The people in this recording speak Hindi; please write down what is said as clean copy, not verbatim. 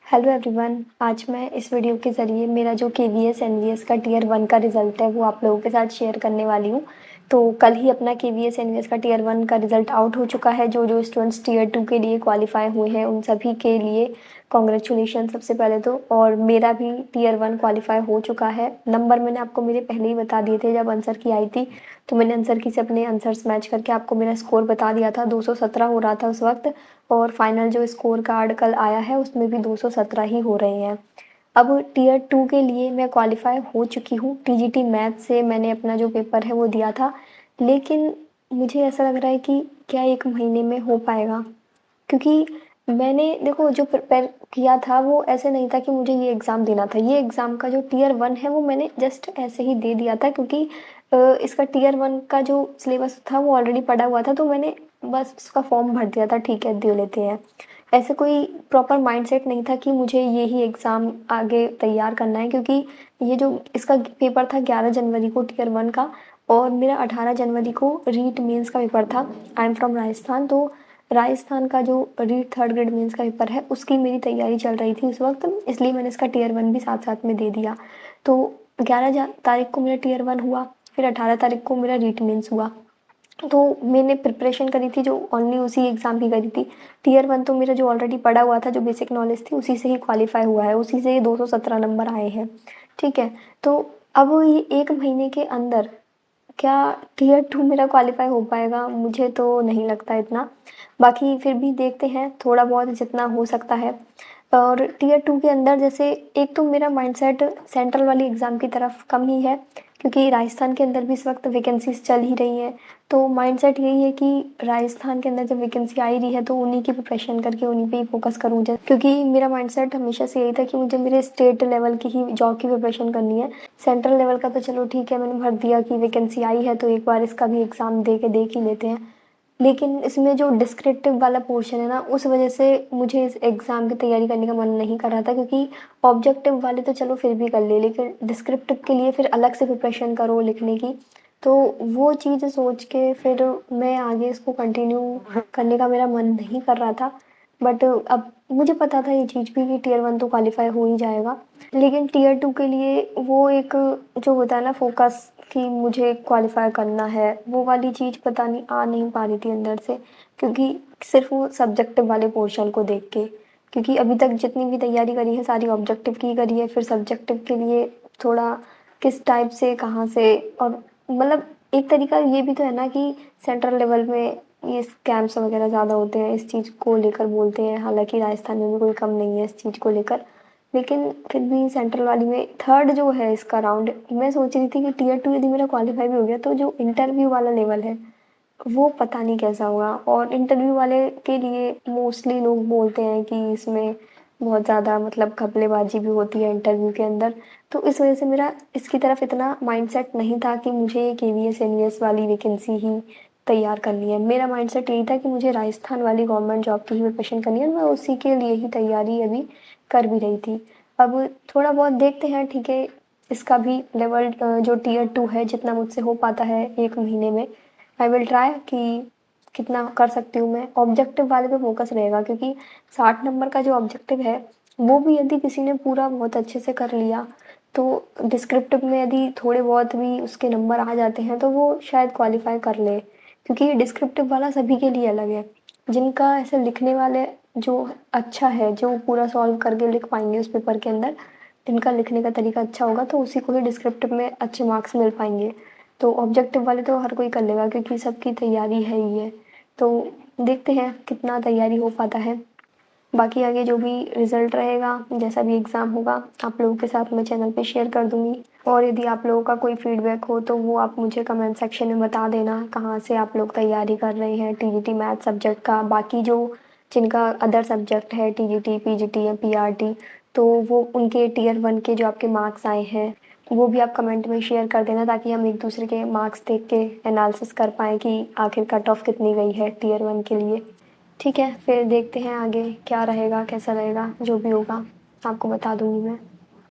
Hello everyone. आज मैं इस वीडियो के ज़रिए मेरा जो केवीएस एनवीएस का टियर 1 का रिज़ल्ट है वो आप लोगों के साथ शेयर करने वाली हूँ। तो कल ही अपना केवीएस एनवीएस का टियर 1 का रिज़ल्ट आउट हो चुका है। जो जो स्टूडेंट्स टियर 2 के लिए क्वालिफाई हुए हैं उन सभी के लिए कॉन्ग्रेचुलेशन सबसे पहले तो। और मेरा भी टियर 1 क्वालिफाई हो चुका है। नंबर मैंने आपको मेरे पहले ही बता दिए थे जब आंसर की आई थी, तो मैंने आंसर की से अपने आंसर्स मैच करके आपको मेरा स्कोर बता दिया था। 217 हो रहा था उस वक्त, और फाइनल जो स्कोर कार्ड कल आया है उसमें भी 217 ही हो रहे हैं। अब टियर 2 के लिए मैं क्वालिफाई हो चुकी हूँ। टीजीटी मैथ से मैंने अपना जो पेपर है वो दिया था, लेकिन मुझे ऐसा लग रहा है कि क्या 1 महीने में हो पाएगा, क्योंकि मैंने देखो जो प्रिपेयर किया था वो ऐसे नहीं था कि मुझे ये एग्ज़ाम देना था। ये एग्ज़ाम का जो टियर 1 है वो मैंने जस्ट ऐसे ही दे दिया था, क्योंकि इसका टियर 1 का जो सिलेबस था वो ऑलरेडी पड़ा हुआ था, तो मैंने बस उसका फॉर्म भर दिया था, ठीक है दे लेते हैं। ऐसे कोई प्रॉपर माइंडसेट नहीं था कि मुझे ये ही एग्ज़ाम आगे तैयार करना है, क्योंकि ये जो इसका पेपर था 11 जनवरी को टियर 1 का, और मेरा 18 जनवरी को रीट मेंस का पेपर था। आई एम फ्रॉम राजस्थान, तो राजस्थान का जो रीट थर्ड ग्रेड मेंस का पेपर है उसकी मेरी तैयारी चल रही थी उस वक्त, इसलिए मैंने इसका टियर 1 भी साथ साथ में दे दिया। तो 11 तारीख को मेरा टियर 1 हुआ, फिर 18 तारीख को मेरा रीट मेंस हुआ। तो मैंने प्रिपरेशन करी थी जो ओनली उसी एग्ज़ाम की करी थी। टियर 1 तो मेरा जो ऑलरेडी पढ़ा हुआ था, जो बेसिक नॉलेज थी उसी से ही क्वालिफाई हुआ है, उसी से ये 217 नंबर आए हैं। ठीक है, तो अब ये 1 महीने के अंदर क्या टियर 2 मेरा क्वालिफाई हो पाएगा? मुझे तो नहीं लगता इतना। बाकी फिर भी देखते हैं, थोड़ा बहुत जितना हो सकता है। और टियर 2 के अंदर जैसे एक तो मेरा माइंडसेट सेंट्रल वाली एग्ज़ाम की तरफ कम ही है, क्योंकि राजस्थान के अंदर भी इस वक्त वैकेंसीज़ चल ही रही हैं। तो माइंडसेट यही है कि राजस्थान के अंदर जब वैकेंसी आ ही रही है तो उन्हीं की प्रिपरेशन करके उन्हीं पे ही फ़ोकस करूँ। क्योंकि मेरा माइंडसेट हमेशा से यही था कि मुझे मेरे स्टेट लेवल की ही जॉब की प्रिपरेशन करनी है। सेंट्रल लेवल का तो चलो ठीक है, मैंने भर दिया कि वैकेंसी आई है तो एक बार इसका भी एग्ज़ाम दे के देख ही लेते हैं। लेकिन इसमें जो डिस्क्रिप्टिव वाला पोर्शन है ना, उस वजह से मुझे इस एग्ज़ाम की तैयारी करने का मन नहीं कर रहा था, क्योंकि ऑब्जेक्टिव वाले तो चलो फिर भी कर ले, लेकिन डिस्क्रिप्टिव के लिए फिर अलग से प्रिपरेशन करो लिखने की। तो वो चीज़ सोच के फिर मैं आगे इसको कंटिन्यू करने का मेरा मन नहीं कर रहा था। बट अब मुझे पता था ये चीज़ भी कि टियर 1 तो क्वालिफाई हो ही जाएगा, लेकिन टियर 2 के लिए वो एक जो होता है ना फोकस कि मुझे क्वालिफाई करना है, वो वाली चीज़ पता नहीं आ नहीं पा रही थी अंदर से, क्योंकि सिर्फ वो सब्जेक्टिव वाले पोर्शन को देख के। क्योंकि अभी तक जितनी भी तैयारी करी है सारी ऑब्जेक्टिव की करी है, फिर सब्जेक्टिव के लिए थोड़ा किस टाइप से कहाँ से, और मतलब एक तरीका ये भी तो है ना कि सेंट्रल लेवल में ये स्कैम्स वगैरह ज़्यादा होते हैं, इस चीज़ को लेकर बोलते हैं। हालांकि राजस्थान में भी कोई कम नहीं है इस चीज़ को लेकर, लेकिन फिर भी सेंट्रल वाली में थर्ड जो है इसका राउंड, मैं सोच रही थी कि टियर 2 यदि मेरा क्वालिफाई भी हो गया तो जो इंटरव्यू वाला लेवल है वो पता नहीं कैसा होगा। और इंटरव्यू वाले के लिए मोस्टली लोग बोलते हैं कि इसमें बहुत ज़्यादा मतलब घपलेबाजी भी होती है इंटरव्यू के अंदर। तो इस वजह से मेरा इसकी तरफ इतना माइंडसेट नहीं था कि मुझे केवीएस एनवीएस वाली वैकेंसी ही तैयार करनी है। मेरा माइंडसेट यही था कि मुझे राजस्थान वाली गवर्नमेंट जॉब की ही प्रिपरेशन करनी है, मैं उसी के लिए ही तैयारी अभी कर भी रही थी। अब थोड़ा बहुत देखते हैं, ठीक है, इसका भी लेवल जो टियर 2 है जितना मुझसे हो पाता है 1 महीने में, आई विल ट्राई कि कितना कर सकती हूँ मैं। ऑब्जेक्टिव वाले पे फोकस रहेगा, क्योंकि 60 नंबर का जो ऑब्जेक्टिव है वो भी यदि किसी ने पूरा बहुत अच्छे से कर लिया तो डिस्क्रिप्टिव में यदि थोड़े बहुत भी उसके नंबर आ जाते हैं तो वो शायद क्वालिफाई कर ले, क्योंकि ये डिस्क्रिप्टिव वाला सभी के लिए अलग है। जिनका ऐसे लिखने वाले जो अच्छा है, जो पूरा सॉल्व करके लिख पाएंगे उस पेपर के अंदर, जिनका लिखने का तरीका अच्छा होगा तो उसी को ही डिस्क्रिप्टिव में अच्छे मार्क्स मिल पाएंगे। तो ऑब्जेक्टिव वाले तो हर कोई कर लेगा, क्योंकि सबकी तैयारी है ही है। तो देखते हैं कितना तैयारी हो पाता है। बाकी आगे जो भी रिज़ल्ट रहेगा, जैसा भी एग्ज़ाम होगा, आप लोगों के साथ मैं चैनल पे शेयर कर दूँगी। और यदि आप लोगों का कोई फीडबैक हो तो वो आप मुझे कमेंट सेक्शन में बता देना, कहाँ से आप लोग तैयारी कर रहे हैं टीजीटी मैथ सब्जेक्ट का। बाकी जो जिनका अदर सब्जेक्ट है टीजीटी, पीजीटी या पीआरटी, तो वो उनके टियर 1 के जो आपके मार्क्स आए हैं वो भी आप कमेंट में शेयर कर देना, ताकि हम एक दूसरे के मार्क्स देख के एनालिसिस कर पाएँ कि आखिर कट ऑफ कितनी गई है टियर 1 के लिए। ठीक है, फिर देखते हैं आगे क्या रहेगा, कैसा रहेगा, जो भी होगा आपको बता दूँगी मैं।